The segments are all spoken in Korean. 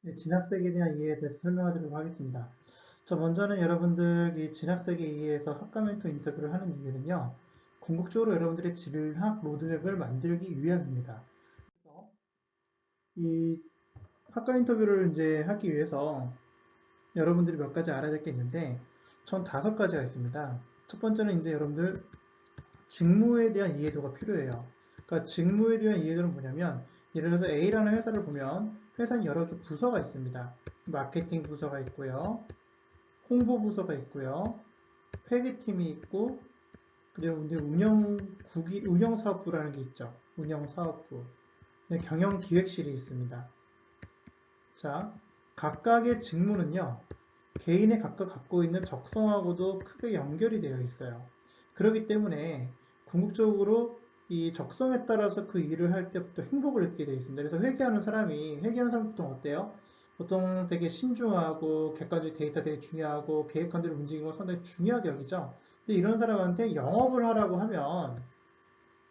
네, 진학세계에 대한 이해에 대해서 설명하도록 하겠습니다. 먼저는 여러분들 이 진학세계 이해에서 학과 멘토 인터뷰를 하는 이유는요. 궁극적으로 여러분들의 진학 로드맵을 만들기 위함입니다. 그래서 이 학과 인터뷰를 이제 하기 위해서 여러분들이 몇 가지 알아야 될 게 있는데 총 5가지가 있습니다. 첫 번째는 이제 여러분들 직무에 대한 이해도가 필요해요. 그러니까 직무에 대한 이해도는 뭐냐면 예를 들어서 A라는 회사를 보면 회사는 여러 개 부서가 있습니다. 마케팅 부서가 있고요. 홍보 부서가 있고요. 회계팀이 있고 그리고 이제 운영사업부라는 게 있죠. 운영사업부. 경영기획실이 있습니다. 자, 각각의 직무는요. 개인의 각각 갖고 있는 적성하고도 크게 연결이 되어 있어요. 그렇기 때문에 궁극적으로 이 적성에 따라서 그 일을 할 때부터 행복을 느끼게 되어 있습니다. 그래서 회계하는 사람 보통 어때요? 보통 되게 신중하고 객관적 데이터 되게 중요하고 계획한 대로 움직이는 걸 상당히 중요하게 여기죠. 근데 이런 사람한테 영업을 하라고 하면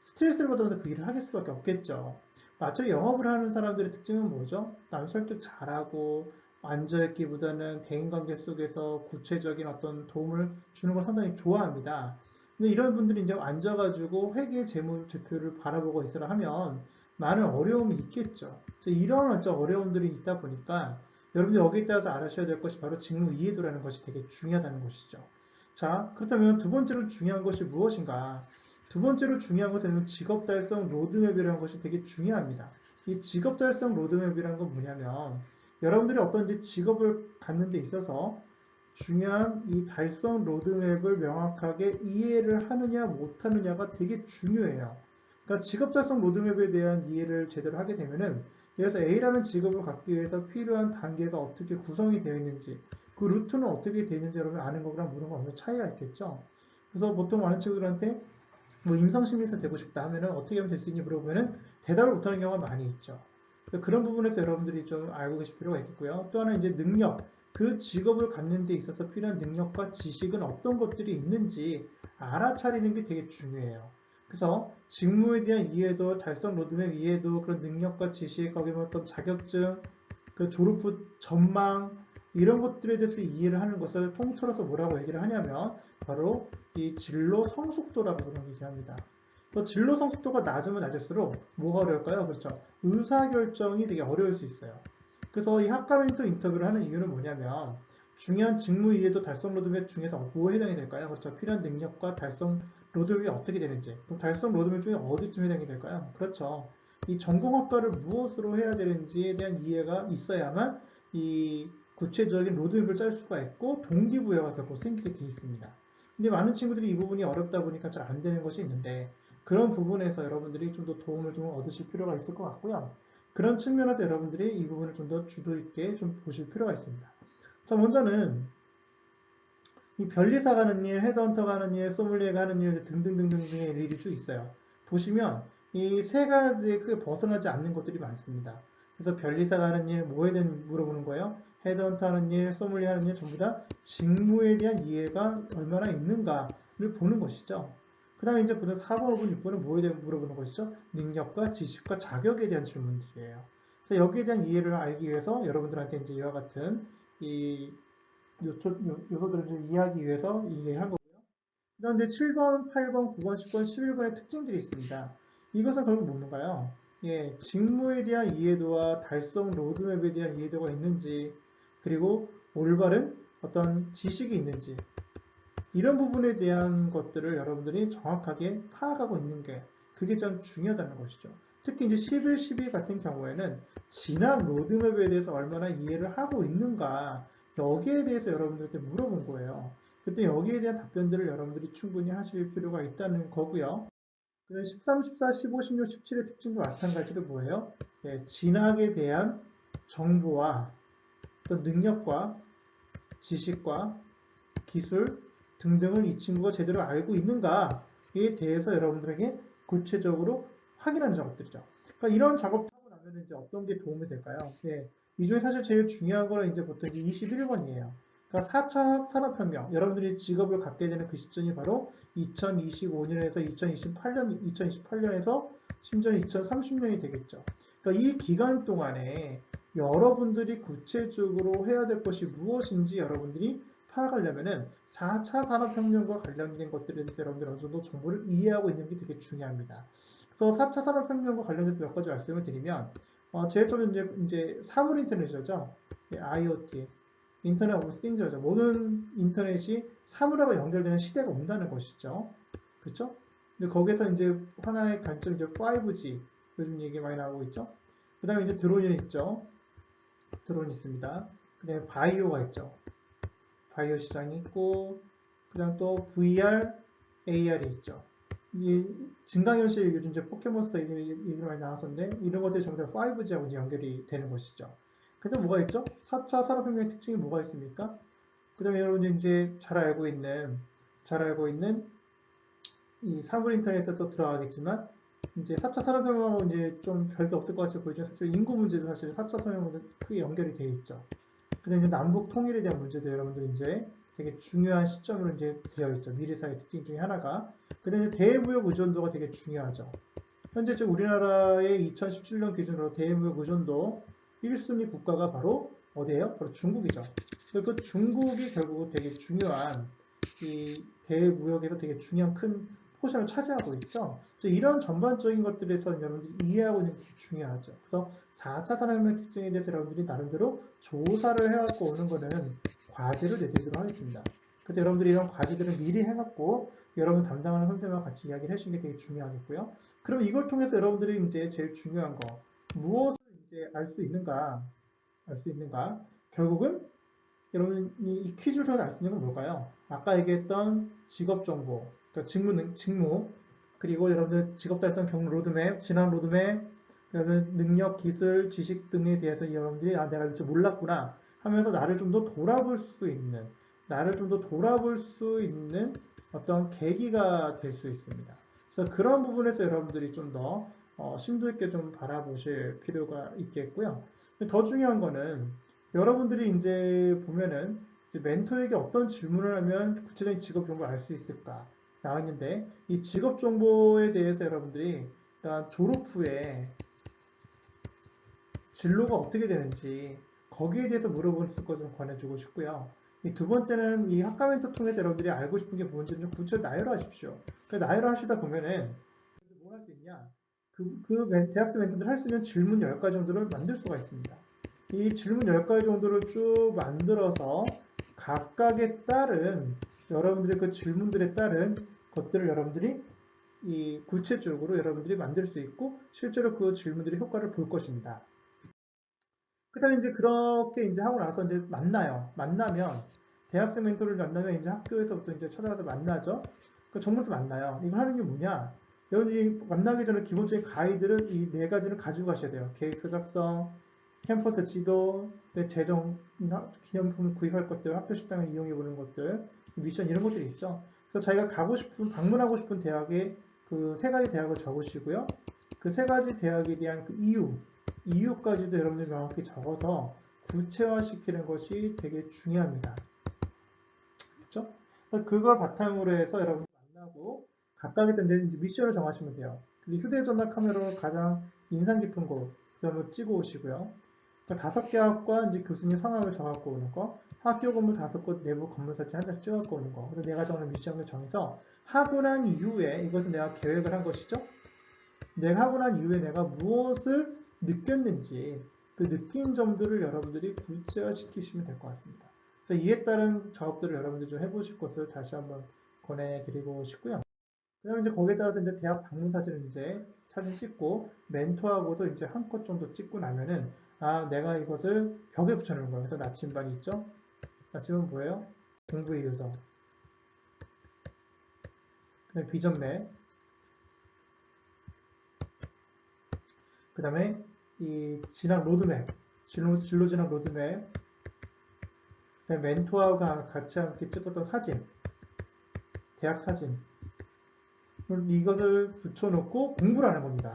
스트레스를 받으면서 그 일을 하실 수밖에 없겠죠. 맞죠? 영업을 하는 사람들의 특징은 뭐죠? 남 설득 잘하고 앉아있기보다는 대인관계 속에서 구체적인 어떤 도움을 주는 걸 상당히 좋아합니다. 근데 이런 분들이 이제 앉아가지고 회계 재무제표를 바라보고 있으라 하면 많은 어려움이 있겠죠. 이런 어려움들이 있다 보니까 여러분들 여기에 따라서 알아셔야 될 것이 바로 직무 이해도라는 것이 되게 중요하다는 것이죠. 자, 그렇다면 두 번째로 중요한 것이 무엇인가? 두 번째로 중요한 것은 직업 달성 로드맵이라는 것이 되게 중요합니다. 이 직업 달성 로드맵이라는 건 뭐냐면 여러분들이 어떤 이제 직업을 갖는 데 있어서 중요한 이 달성 로드맵을 명확하게 이해를 하느냐 못하느냐가 되게 중요해요. 그러니까 직업 달성 로드맵에 대한 이해를 제대로 하게 되면은 그래서 A라는 직업을 갖기 위해서 필요한 단계가 어떻게 구성이 되어 있는지 그 루트는 어떻게 되어 있는지 여러분 아는 거랑 모르는 거 어느 차이가 있겠죠. 그래서 보통 많은 친구들한테 뭐 임상심리사 되고 싶다 하면은 어떻게 하면 될 수 있니 물어보면은 대답을 못하는 경우가 많이 있죠. 그런 부분에서 여러분들이 좀 알고 계실 필요가 있겠고요. 또 하나 이제 능력, 그 직업을 갖는 데 있어서 필요한 능력과 지식은 어떤 것들이 있는지 알아차리는 게 되게 중요해요. 그래서 직무에 대한 이해도, 달성 로드맵 이해도, 그런 능력과 지식, 거기에 어떤 자격증, 그 졸업 후 전망, 이런 것들에 대해서 이해를 하는 것을 통틀어서 뭐라고 얘기를 하냐면 바로 이 진로 성숙도라고 그런 얘기합니다. 진로 성숙도가 낮으면 낮을수록 뭐가 어려울까요? 그렇죠. 의사결정이 되게 어려울 수 있어요. 그래서 이 학과 멘토 인터뷰를 하는 이유는 뭐냐면 중요한 직무 이해도 달성 로드맵 중에서 뭐에 해당이 될까요? 그렇죠. 필요한 능력과 달성 로드맵이 어떻게 되는지. 그럼 달성 로드맵 중에 어디쯤 해당이 될까요? 그렇죠. 이 전공학과를 무엇으로 해야 되는지에 대한 이해가 있어야만 이 구체적인 로드맵을 짤 수가 있고 동기부여가 결국 생기게 되어 있습니다. 근데 많은 친구들이 이 부분이 어렵다 보니까 잘 안 되는 것이 있는데 그런 부분에서 여러분들이 좀 더 도움을 좀 얻으실 필요가 있을 것 같고요. 그런 측면에서 여러분들이 이 부분을 좀 더 주도 있게 좀 보실 필요가 있습니다. 자, 먼저는 이 변리사가 하는 일, 헤드헌터가 하는 일, 소믈리에가 하는 일 등등등등등의 일이 쭉 있어요. 보시면 이 세 가지에 크게 벗어나지 않는 것들이 많습니다. 그래서 변리사가 하는 일, 뭐에 대한 물어보는 거예요? 헤드헌터 하는 일, 소믈리에 하는 일 전부 다 직무에 대한 이해가 얼마나 있는가를 보는 것이죠. 그 다음에 이제 보통 4번, 5번, 6번은 뭐에 대해 물어보는 것이죠? 능력과 지식과 자격에 대한 질문들이에요. 그래서 여기에 대한 이해를 알기 위해서 여러분들한테 이제 이와 같은 이 요소들을 좀 이해하기 위해서 이해한 거고요. 그 다음 이제 7번, 8번, 9번, 10번, 11번의 특징들이 있습니다. 이것은 결국 뭔가요? 예, 직무에 대한 이해도와 달성 로드맵에 대한 이해도가 있는지, 그리고 올바른 어떤 지식이 있는지, 이런 부분에 대한 것들을 여러분들이 정확하게 파악하고 있는 게 그게 좀 중요하다는 것이죠. 특히 이제 11, 12 같은 경우에는 진학 로드맵에 대해서 얼마나 이해를 하고 있는가 여기에 대해서 여러분들한테 물어본 거예요. 그때 여기에 대한 답변들을 여러분들이 충분히 하실 필요가 있다는 거고요. 13, 14, 15, 16, 17의 특징도 마찬가지로 뭐예요? 예, 진학에 대한 정보와 어떤 능력과 지식과 기술 등등을 이 친구가 제대로 알고 있는가에 대해서 여러분들에게 구체적으로 확인하는 작업들이죠. 그러니까 이런 작업을 하고 나면 이제 어떤 게 도움이 될까요? 예, 이 중에 사실 제일 중요한 거는 이제 보통 21번이에요. 그러니까 4차 산업혁명, 여러분들이 직업을 갖게 되는 그 시점이 바로 2025년에서 2028년에서 심지어 2030년이 되겠죠. 그러니까 이 기간 동안에 여러분들이 구체적으로 해야 될 것이 무엇인지 여러분들이 파악하려면은 4차 산업혁명과 관련된 것들에 대해서 여러분들이 어느 정도 정보를 이해하고 있는 게 되게 중요합니다. 그래서 4차 산업혁명과 관련해서 몇 가지 말씀을 드리면, 제일 처음에 이제 사물 인터넷이죠. IoT, 인터넷 오브 띵스죠. 모든 인터넷이 사물하고 연결되는 시대가 온다는 것이죠. 그렇죠? 근데 거기서 이제 하나의 관점, 이제 5G, 요즘 얘기 많이 나오고 있죠. 그 다음에 이제 드론이 있죠. 드론이 있습니다. 그 다음에 바이오가 있죠. 바이오 시장이 있고, 그 다음 또 VR, AR이 있죠. 이 증강현실 요즘 이제 포켓몬스터 얘기가 많이 나왔었는데, 이런 것들이 전부 다 5G하고 이제 연결이 되는 것이죠. 근데 뭐가 있죠? 4차 산업혁명의 특징이 뭐가 있습니까? 그 다음에 여러분이 이제 잘 알고 있는 이 사물 인터넷에 또 들어가겠지만, 이제 4차 산업혁명하고 이제 좀 별게 없을 것 같이 보이지만, 사실 인구 문제도 사실 4차 산업혁명과 크게 연결이 되어 있죠. 그다음에 이제 남북 통일에 대한 문제도 여러분들 이제 되게 중요한 시점으로 이제 되어 있죠. 미래 사회 특징 중에 하나가. 그다음에 이제 대무역 의존도가 되게 중요하죠. 현재 지금 우리나라의 2017년 기준으로 대무역 의존도 1순위 국가가 바로 어디예요? 바로 중국이죠. 그 중국이 결국 되게 중요한 이 대무역에서 되게 중요한 큰 포션을 차지하고 있죠. 그래서 이런 전반적인 것들에서 여러분들이 이해하고 있는 게 중요하죠. 그래서 4차 산업혁명 특징에 대해서 여러분들이 나름대로 조사를 해갖고 오는 거는 과제로 내드리도록 하겠습니다. 그래서 여러분들이 이런 과제들을 미리 해갖고 여러분 담당하는 선생님과 같이 이야기를 해주시는 게 되게 중요하겠고요. 그럼 이걸 통해서 여러분들이 이제 제일 중요한 거, 무엇을 이제 알 수 있는가, 결국은 여러분이 이 퀴즈를 통해서 알 수 있는 건 뭘까요? 아까 얘기했던 직업 정보, 그러니까 직무, 그리고 여러분들 직업 달성 경로 로드맵, 진학 로드맵, 그다음에 능력, 기술, 지식 등에 대해서 여러분들이 내가 좀 몰랐구나 하면서 나를 좀 더 돌아볼 수 있는, 어떤 계기가 될 수 있습니다. 그래서 그런 부분에서 여러분들이 좀 더 심도 있게 좀 바라보실 필요가 있겠고요. 더 중요한 거는 여러분들이 이제 보면은 이제 멘토에게 어떤 질문을 하면 구체적인 직업 정보를 알 수 있을까 나와 있는데, 이 직업 정보에 대해서 여러분들이 일단 졸업 후에 진로가 어떻게 되는지 거기에 대해서 물어보는 것좀 권해주고 싶고요. 이 두 번째는 이 학과 멘토 통해서 여러분들이 알고 싶은 게 뭔지를 좀 구체적으로 나열하십시오. 그 나열하시다 보면은 뭘 할 수 있냐? 대학생 멘토들 할 수 있는 질문 10가지 정도를 만들 수가 있습니다. 이 질문 10가지 정도를 쭉 만들어서 각각에 따른 여러분들의 그 질문들에 따른 것들을 여러분들이 이 구체적으로 여러분들이 만들 수 있고 실제로 그 질문들의 효과를 볼 것입니다. 그 다음에 이제 그렇게 이제 하고 나서 이제 만나면 대학생 멘토를 만나면 이제 학교에서부터 이제 찾아가서 만나죠. 그 정보에서 만나요. 이거 하는 게 뭐냐? 여러분이 만나기 전에 기본적인 가이드를 이 4가지를 가지고 가셔야 돼요. 계획서 작성, 캠퍼스 지도, 재정, 기념품 구입할 것들, 학교 식당을 이용해 보는 것들, 미션 이런 것들이 있죠. 그래서 자기가 방문하고 싶은 대학의 그 3가지 대학을 적으시고요. 그 3가지 대학에 대한 그 이유까지도 여러분들이 명확히 적어서 구체화시키는 것이 되게 중요합니다. 그렇죠? 그걸 바탕으로 해서 여러분들 만나고 각각에 대한 미션을 정하시면 돼요. 휴대전화 카메라로 가장 인상 깊은 곳, 그걸 찍어 오시고요. 5개 학과 이제 교수님 성함을 정하고 오는 거, 학교 건물 5곳 내부 건물 사진 한 장씩 찍어갖고 오는 거. 그래서 내가 정하는 미션을 정해서 하고 난 이후에 이것은 내가 계획을 한 것이죠. 내가 하고 난 이후에 내가 무엇을 느꼈는지 그 느낀 점들을 여러분들이 구체화시키시면 될 것 같습니다. 그래서 이에 따른 작업들을 여러분들이 좀 해보실 것을 다시 한번 권해드리고 싶고요. 그 다음에 이제 거기에 따라서 이제 대학 방문 사진을 이제 사진 찍고 멘토하고도 이제 한 컷 정도 찍고 나면은 내가 이것을 벽에 붙여놓은 거예요. 그래서 나침반이 있죠. 나침은 뭐예요? 공부의 요소. 그다음에 비전맵. 그 다음에 이 진학 로드맵, 진로 진학 로드맵, 그다음에 멘토하고 같이 함께 찍었던 사진, 대학 사진. 이것을 붙여놓고 공부를 하는 겁니다.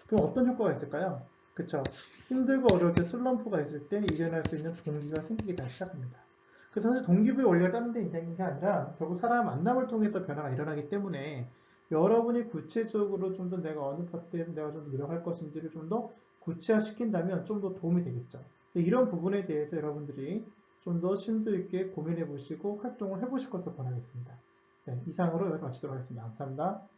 그럼 어떤 효과가 있을까요? 그쵸? 힘들고 어려울 때 슬럼프가 있을 때 이겨낼 수 있는 동기가 생기기 다시 시작합니다. 그래서 사실 동기부여 원리가 다른 데 있는 게 아니라 결국 사람 만남을 통해서 변화가 일어나기 때문에 여러분이 구체적으로 좀 더 내가 어느 파트에서 내가 좀 더 노력할 것인지를 좀 더 구체화시킨다면 좀 더 도움이 되겠죠. 그래서 이런 부분에 대해서 여러분들이 좀 더 심도 있게 고민해 보시고 활동을 해 보실 것을 바라겠습니다. 네, 이상으로 여기서 마치도록 하겠습니다. 감사합니다.